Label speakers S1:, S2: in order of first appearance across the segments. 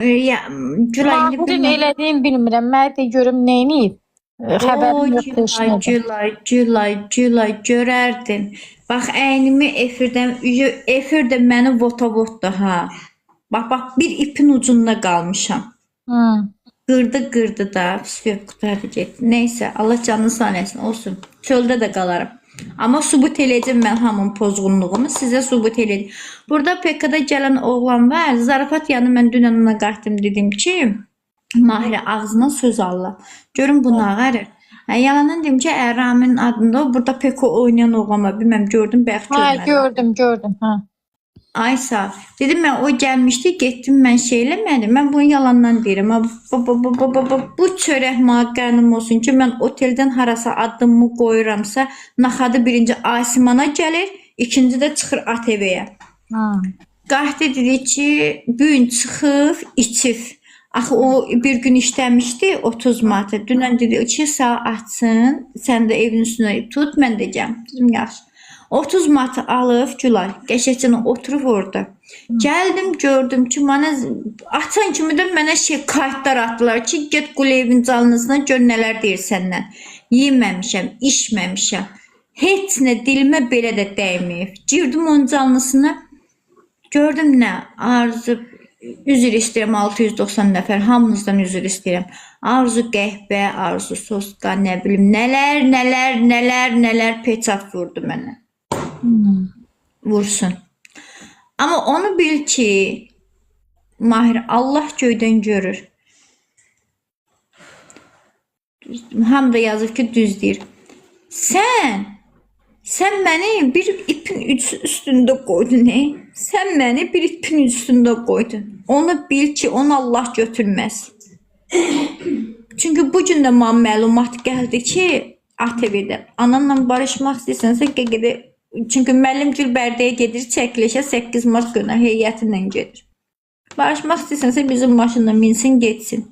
S1: Ya, Gülay, indi
S2: Mahirin
S1: bilmem.
S2: elədiyini bilmirəm. Mən də görüm neyniyib.
S1: O
S2: Xəbərim yoxdur heç
S1: Gülay,
S2: nədən.
S1: Gülay, Gülay, Gülay görərdin. Bax, əynimi efirdə məni vota ha. Bax, bir ipin ucunda qalmışam.
S2: Hı.
S1: Qırdı da, püskü qutardı getdi. Neysə, Allah canını sağ eləsin, olsun. Çöldə də qalaram. Amma sübut eləyəcəm mən hamının pozğunluğumu, sizə sübut eləyəcəm. Burada PK-da gələn oğlan var, zarafat yanı mən dünən ona qayıtdım, dedim ki, Mahirə ağzına söz Allah. Görün bu nə qarır. Yalandan dedim ki, Ramin adında o, burada PK oynayan oğlan var, bilməm gördüm, bəlkə
S2: Ha,
S1: görmədim.
S2: gördüm. Ha.
S1: Aysa, dedim mən o gəlmişdi, getdim mən şey eləmədim. Mən bunu yalandan deyirəm. Bu çörək mənə qarnım olsun ki, mən oteldən harasa addımımı qoyuramsa, naxadı birinci Asimana gəlir, ikinci də çıxır ATV-yə.
S2: Ha.
S1: Qayıtdı dedi ki, bu gün çıxıb, içib. Axı o bir gün işləmişdi 30 manata. Dünən dedi ki, sağ açsın, sən də evin üstünə tut, mən deyəcəm. Dedim, yaxşı. 30 manatı alıb Gülay, qəşəngcə oturub orada. Gəldim, gördüm ki, mənə açan kimi də mənə kayıtlar atdılar ki, get Quleyevin canlısına gör nələr deyir səndən. Yeməmişəm, içməmişəm. Heç nə dilimə belə də dəyməyib. Girdim onun canlısına, gördüm nə, Arzu, üzr istəyirəm 690 nəfər, hamınızdan üzr istəyirəm. Arzu qəhbə, Arzu soska, nə bilim, nələr peçat vurdu mənə. Vursun. Amma onu bil ki, Mahir, Allah göydən görür. Ham da yazıb ki, düz deyir. Sən məni bir ipin üstündə qoydun, Sən məni bir ipin üstündə qoydun. Onu bil ki, onu Allah götürməz. Çünki bu gün də mənə məlumat gəldi ki, ATV-də ananla barışmaq istəyirsənsə, qeqədə. Çünki müəllim Gülbərdəyə gedir, çəkilişə 8 mart günü heyəti ilə gedir. Barışmaq istəyirsənsə bizim maşınla minsin, getsin.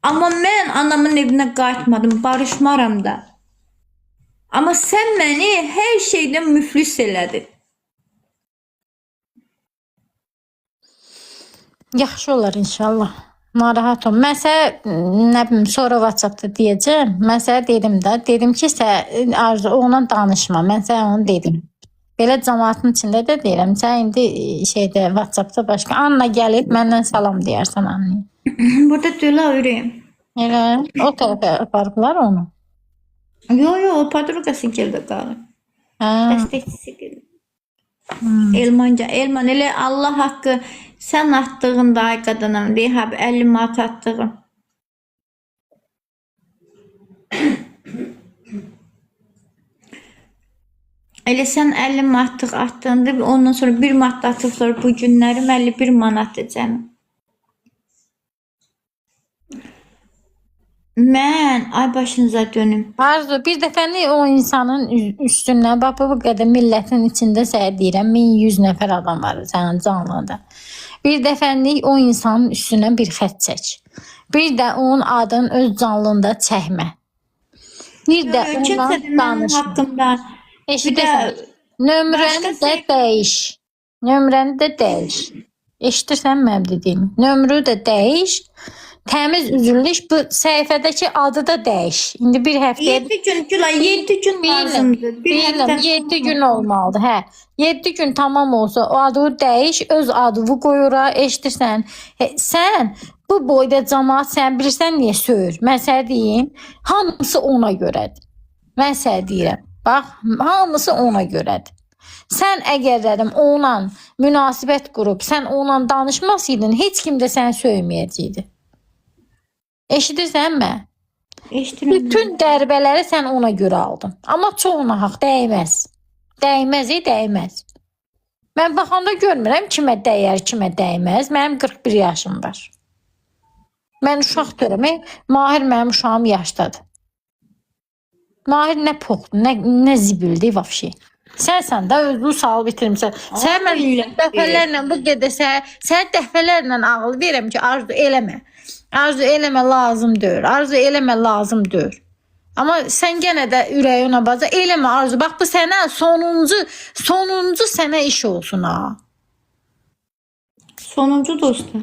S1: Amma mən anamın evinə qayıtmadım, barışmaram da. Amma sən məni hər şeydən müflis elədin.
S2: Yaxşı olar inşallah. Narahat ol. Mən sənə nə bilim sonra WhatsApp-da deyəcəm. Mən sənə dedim ki, sən Arzu onunla danışma. Mən sənə onu dedim. Belə cəmaatın içində də deyirəm. Sən indi şeydə WhatsApp-da başqa Anna gəlib məndən salam deyərsən Annaya.
S1: Burada dölə ürəyim.
S2: Elə o tərəfə aparıblar onu.
S1: Yo, o padrugası gəldi qalır. Dəstəkçisi gəldi. Elman elə Allah haqqı sən atdığın da ay qadınım deyib, 50 manat atdığım. Elə sən 50 manatlıq atdığında ondan sonra 1 manat atıblar bu günlərim 51 manatdır canım. Mən ay başınıza dönüm.
S2: Arzu bir dəfəlik o insanın üstündən bax bu qədər millətin içində sənə deyirəm 1100 nəfər adam var sənin canlıda. Bir dəfəlik o insanın üstündən bir xətt çək. Bir də onun adını öz canlında çəkmə. Bir də ondan danışma.
S1: Haqqımda
S2: Eşidirsən? Nömrəni də dəyiş. Nömrəni də dəyiş. Eşidirsən mənim dediyimi? Nömrü də dəyiş. Təmiz üzülüş bu səhifədəki adı da dəyiş. İndi bir həftəyə
S1: 7 gün Gülay 7 gün lazımdır.
S2: Bilirəm 7 gün olmalıdır. Hə. 7 gün tamam olsa o adı dəyiş, öz adını qoyura, eşidirsən? Sən bu boyda cəmaət sən bilirsən niyə söyür? Mən sənə deyim, hamısı ona görədir. Mən sənə deyirəm. Bax, hamısı ona görədir. Sən əgər dedim onunla münasibət qurub, sən onunla danışmasaydın, heç kim də səni söyməyəcəkdi. Eşidirsən mə?
S1: Eşidirəm.
S2: Bütün dərbələri sən ona görə aldın. Amma çoğuna haqq dəyməz. Dəyməz. Mən baxanda görmürəm kimə dəyər, kimə dəyməz. Mənim 41 yaşım var. Mən uşaq deyirəm, Mahir mənim uşağım yaşdadır. Mahir nə poxdur, nə zibildir vəbşi. Sən də özünü sağ bitirmişsən. Sən mən dəfələrlə bu gedəsə, sən dəfələrlə ağıl verirəm ki, Arzu eləmə. Arzu eləmə lazım deyil. Amma sən yenə də ürəyi ona baza eləmə Arzu. Bax bu sənə sonuncu sənə iş olsun ha.
S1: Sonuncu dostu.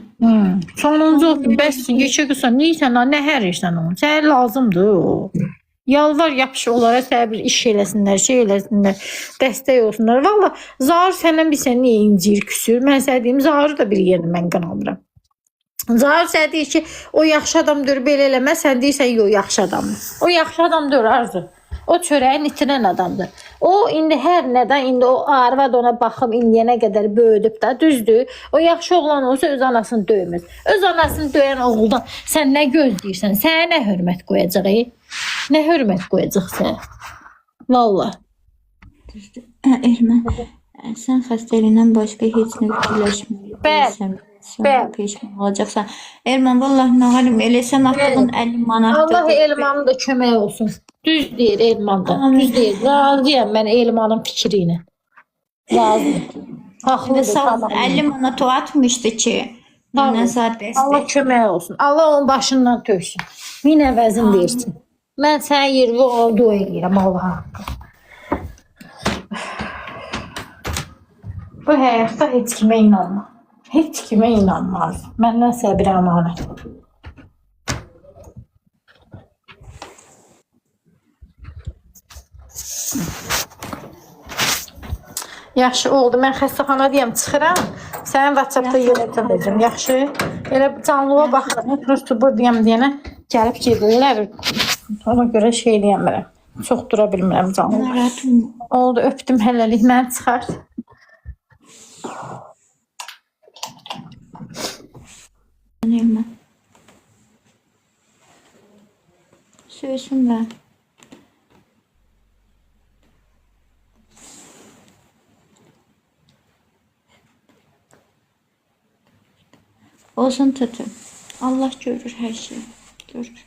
S2: Sonuncu bəs yekə qısa neysən lan, nə hərirsən onu? Sənə lazımdır o. Yalvar yapış onlara sənə bir iş eləsinlər, şey eləsinlər, dəstək olsunlar. Valla Zahir səndən bir sənə niyə incir, küsür? Mən sənə deyim, Zahir da bir yerini mən qınamıram. Zahir sənə deyir ki, o yaxşı adamdır, belə eləmə, sən deyirsən, yox, yaxşı adamdır. O yaxşı adamdır, Arzu. O çörəyin itirən adamdır. O indi hər nədən, indi o arvad ona baxıb indiyənə qədər böyüdüb də, düzdür. O yaxşı oğlan olsa öz anasını döymez. Öz anasını döyən oğuldan sən nə gözləyirsən? Sənə nə hörmət qoyacaq? Nə hörmət qoyacaq sənə? Valla.
S1: Ermən, sən xəstəliyindən başqa heç nə fikirləşmirsən.
S2: Bəli.
S1: Peşman olacaqsan. Ermən, vallahi nağalim eləsən attığın 50 manatdır.
S2: Allah Elmanın da kömək olsun. Düz deyir Elman da. Düz deyir. Razıyam mən Elmanın fikri ilə. Razıyam. Haqlıdır, tamam.
S1: 50 manat o atmışdı ki, mənə zat
S2: Allah
S1: dəstək.
S2: kömək olsun. Allah onun başından töksün. Min əvəzin versin. Mən sənin yerini olduğu eləyirəm Allah haqqı. Bu həyatda heç kimə inanma. Heç kimə inanmaz. Məndən səbir əmanət. Yaxşı oldu. Mən xəstəxanadayam, çıxıram. Sənin WhatsApp-da yönətəcəm. Yaxşı. Elə canlığa baxıram. Prosto buradayam deyənə gəlib gedirlər. Ona görə şey eləyəmirəm. Çox dura bilmirəm canlığa.
S1: Narahatım.
S2: Oldu, öpdüm hələlik. Məni çıxart.
S1: Ermən. Söysünlər. Olsun tutun. Allah görür hər şeyi. Görür.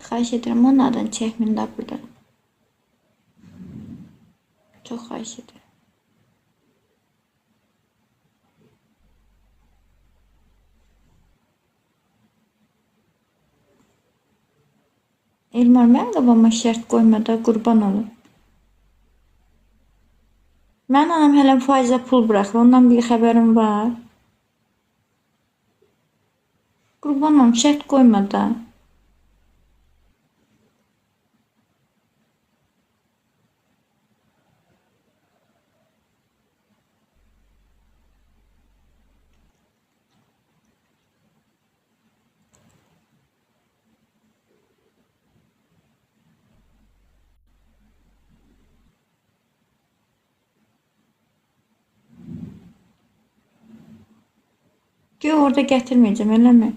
S1: Xahiş edirəm, onun adını çəkmin də burada. Çox xahiş edirəm. Elmar, mən qabama şərt qoyma da, qurban olun. Mən anam hələ faizə pul bıraxır, ondan bir xəbərim var. Qurban olun, şərt qoyma da. Ki orada gətirməyəcəm, eləmi?